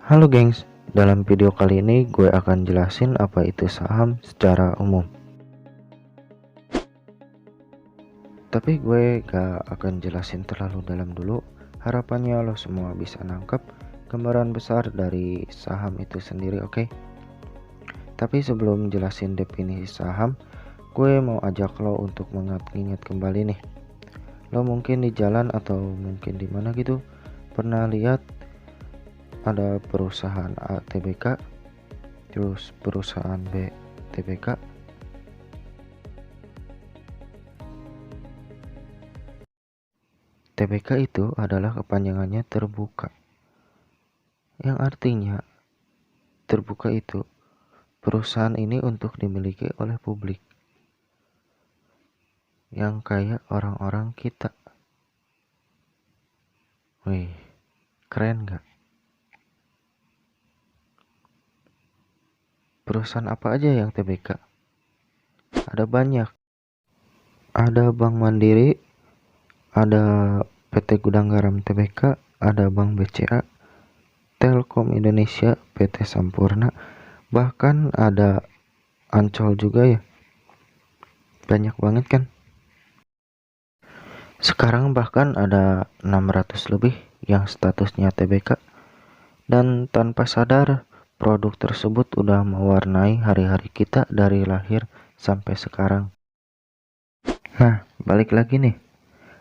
Halo gengs, dalam video kali ini gue akan jelasin apa itu saham secara umum. Tapi gue gak akan jelasin terlalu dalam dulu. Harapannya lo semua bisa nangkep gambaran besar dari saham itu sendiri, oke? Tapi sebelum jelasin definisi saham, gue mau ajak lo untuk mengingat kembali nih. Lo mungkin di jalan atau mungkin di mana gitu pernah lihat ada perusahaan A TBK, terus perusahaan B TBK. TBK itu adalah kepanjangannya terbuka, yang artinya terbuka itu perusahaan ini untuk dimiliki oleh publik, yang kayak orang-orang kita. Wih, keren gak? Perusahaan apa aja yang TBK? Ada banyak. Ada Bank Mandiri, ada PT Gudang Garam TBK, ada Bank BCA, Telkom Indonesia, PT Sampurna, bahkan ada Ancol juga ya. Banyak banget kan? Sekarang bahkan ada 600 lebih yang statusnya TBK, dan tanpa sadar produk tersebut udah mewarnai hari-hari kita dari lahir sampai sekarang. Nah, balik lagi nih.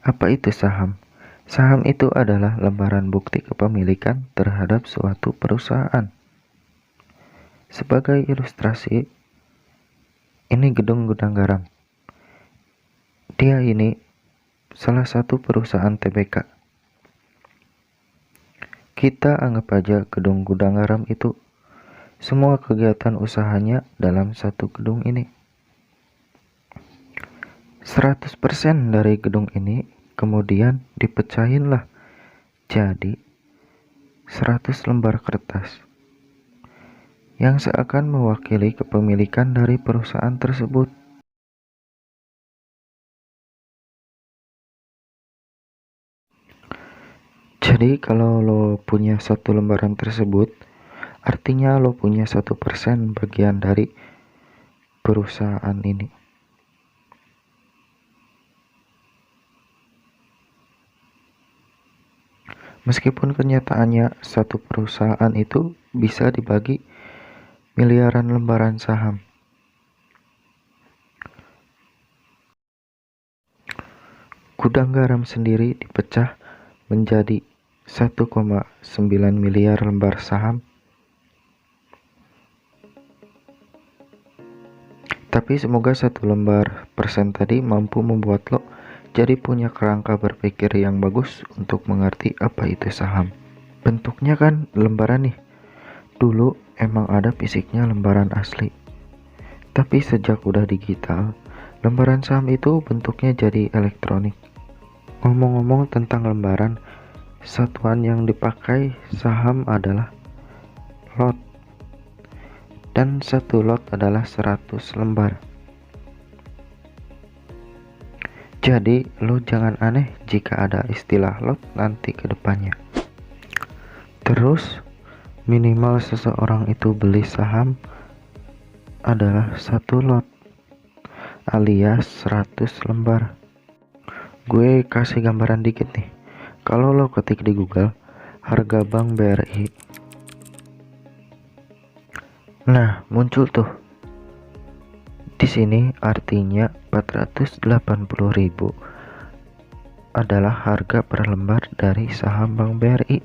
Apa itu saham? Saham itu adalah lembaran bukti kepemilikan terhadap suatu perusahaan. Sebagai ilustrasi, ini gedung Gudang Garam. Dia ini salah satu perusahaan TBK. Kita anggap aja gedung Gudang Garam itu semua kegiatan usahanya dalam satu gedung ini. 100% dari gedung ini kemudian dipecahin lah jadi 100 lembar kertas yang seakan mewakili kepemilikan dari perusahaan tersebut. Jadi kalau lo punya satu lembaran tersebut, artinya lo punya 1% bagian dari perusahaan ini. Meskipun kenyataannya satu perusahaan itu bisa dibagi miliaran lembaran saham. Gudang Garam sendiri dipecah menjadi 1,9 miliar lembar saham. Tapi semoga satu lembar persen tadi mampu membuat lo jadi punya kerangka berpikir yang bagus untuk mengerti apa itu saham. Bentuknya kan lembaran nih. Dulu emang ada fisiknya lembaran asli. Tapi sejak udah digital, lembaran saham itu bentuknya jadi elektronik. Ngomong-ngomong tentang lembaran, satuan yang dipakai saham adalah lot. Dan satu lot adalah 100 lembar. Jadi lo jangan aneh jika ada istilah lot nanti ke depannya. Terus minimal seseorang itu beli saham adalah satu lot alias 100 lembar. Gue kasih gambaran dikit nih. Kalau lo ketik di Google harga Bank BRI, nah muncul tuh. Di sini artinya 480.000 adalah harga per lembar dari saham Bank BRI.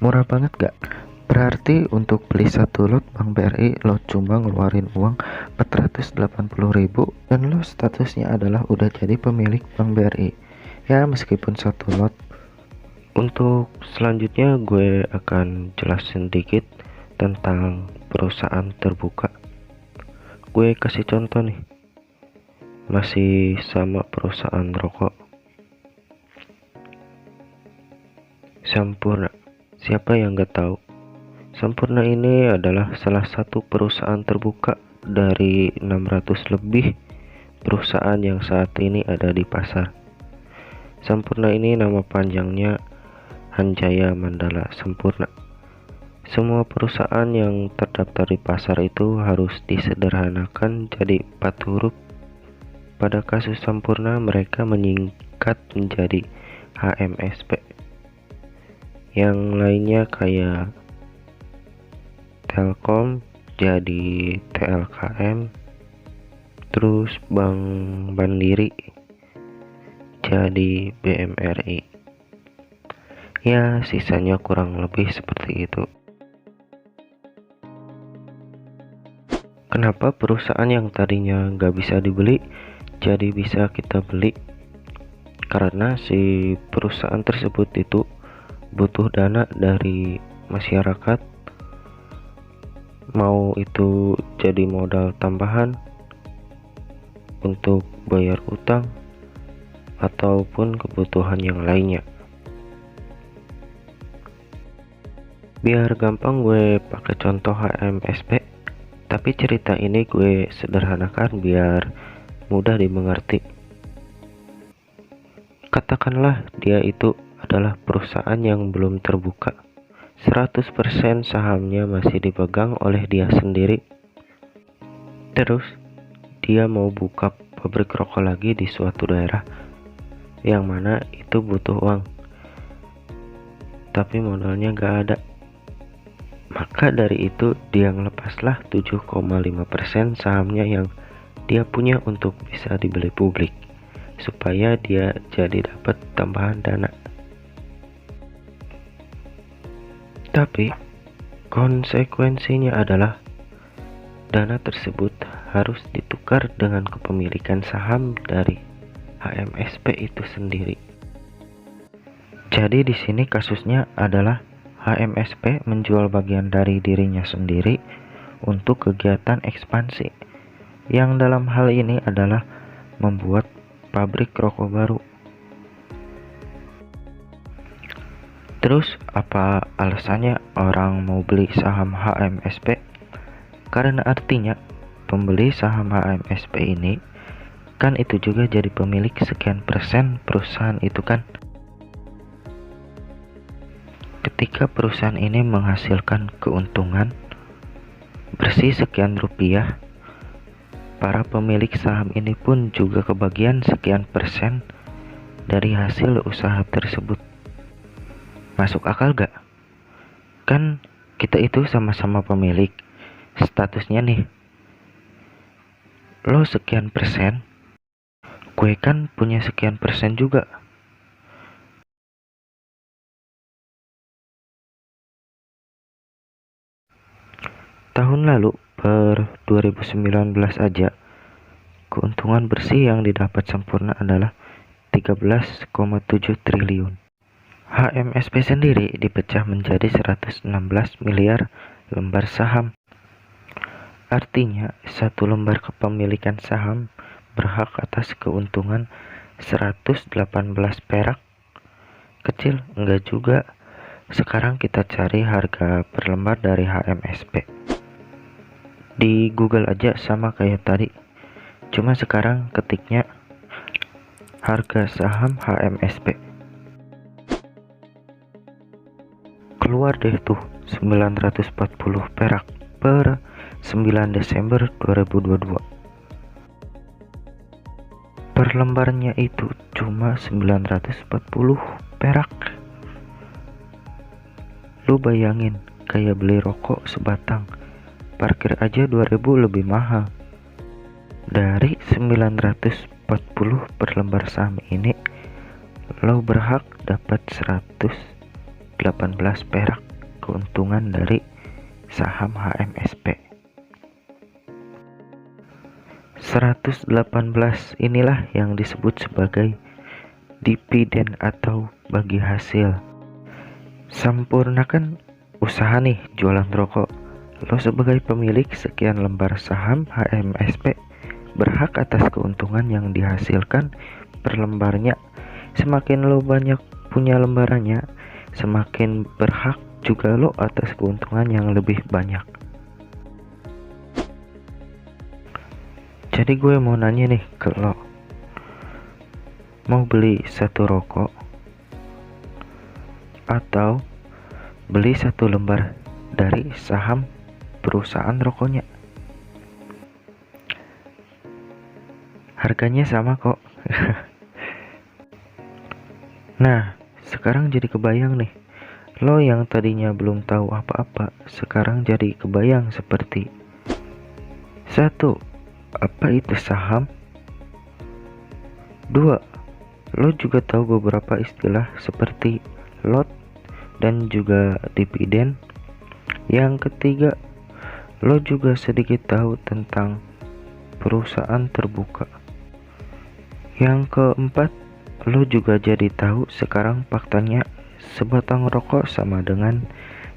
Murah banget gak? Berarti untuk beli satu lot Bank BRI lo cuma ngeluarin uang 480.000 dan lo statusnya adalah udah jadi pemilik Bank BRI. Ya meskipun satu lot. Untuk selanjutnya gue akan jelasin dikit tentang perusahaan terbuka. Gue kasih contoh nih, masih sama perusahaan rokok, Sampurna. Siapa yang gak tahu? Sampurna ini adalah salah satu perusahaan terbuka dari 600 lebih perusahaan yang saat ini ada di pasar. Sampurna ini nama panjangnya Hanjaya Mandala Sampurna. Semua perusahaan yang terdaftar di pasar itu harus disederhanakan jadi 4 huruf. Pada kasus Sampurna mereka menyingkat menjadi HMSP. Yang lainnya kayak Telkom jadi TLKM, terus Bank Mandiri jadi BMRI. Ya, sisanya kurang lebih seperti itu. Kenapa perusahaan yang tadinya nggak bisa dibeli jadi bisa kita beli? Karena si perusahaan tersebut itu butuh dana dari masyarakat, mau itu jadi modal tambahan untuk bayar utang ataupun kebutuhan yang lainnya. Biar gampang gue pakai contoh HMSP, tapi cerita ini gue sederhanakan biar mudah dimengerti. Katakanlah dia itu adalah perusahaan yang belum terbuka. 100% sahamnya masih dipegang oleh dia sendiri. Terus dia mau buka pabrik rokok lagi di suatu daerah yang mana itu butuh uang, tapi modalnya gak ada. Maka dari itu dia ngelepaslah 7,5% sahamnya yang dia punya untuk bisa dibeli publik, supaya dia jadi dapat tambahan dana. Tapi konsekuensinya adalah dana tersebut harus ditukar dengan kepemilikan saham dari HMSP itu sendiri. Jadi di sini kasusnya adalah HMSP menjual bagian dari dirinya sendiri untuk kegiatan ekspansi, yang dalam hal ini adalah membuat pabrik rokok baru. Terus apa alasannya orang mau beli saham HMSP? Karena artinya pembeli saham HMSP ini kan itu juga jadi pemilik sekian persen perusahaan itu kan. Ketika perusahaan ini menghasilkan keuntungan bersih sekian rupiah, para pemilik saham ini pun juga kebagian sekian persen dari hasil usaha tersebut. Masuk akal gak? Kan kita itu sama-sama pemilik. Statusnya nih, lo sekian persen, gue kan punya sekian persen juga. Tahun lalu per 2019 aja, keuntungan bersih yang didapat Sampurna adalah 13,7 triliun. HMSP sendiri dipecah menjadi 116 miliar lembar saham. Artinya, satu lembar kepemilikan saham berhak atas keuntungan 118 perak. Kecil enggak juga. Sekarang kita cari harga per lembar dari HMSP. Di Google aja sama kayak tadi. Cuma sekarang ketiknya harga saham HMSP. Keluar deh tuh 940 perak per 9 Desember 2022. Per lembarnya itu cuma 940 perak. Lu bayangin kayak beli rokok sebatang, parkir aja 2000 lebih mahal. Dari 940 per lembar saham ini, lo berhak dapat 118 perak keuntungan dari saham HMSP. 118 inilah yang disebut sebagai dividen atau bagi hasil. Sampurna kan usaha nih jualan rokok. Lo sebagai pemilik sekian lembar saham HMSP berhak atas keuntungan yang dihasilkan per lembarnya. Semakin lo banyak punya lembarannya, semakin berhak juga lo atas keuntungan yang lebih banyak. Jadi gue mau nanya nih ke lo, mau beli satu rokok, atau beli 1 lembar dari saham perusahaan rokoknya. Harganya sama kok. Nah, sekarang jadi kebayang nih. Lo yang tadinya belum tahu apa-apa, sekarang jadi kebayang seperti 1. Apa itu saham? 2. Lo juga tahu beberapa istilah seperti lot dan juga dividen. Yang ketiga, lo juga sedikit tahu tentang perusahaan terbuka. Yang keempat, lo juga jadi tahu sekarang faktanya sebatang rokok sama dengan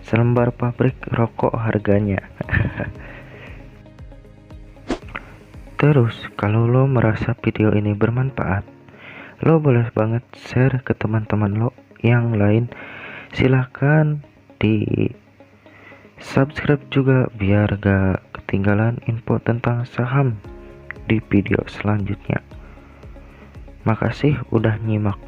selembar pabrik rokok harganya. Terus, kalau lo merasa video ini bermanfaat, lo boleh banget share ke teman-teman lo yang lain. Silahkan di subscribe juga biar gak ketinggalan info tentang saham di video selanjutnya. Makasih udah nyimak.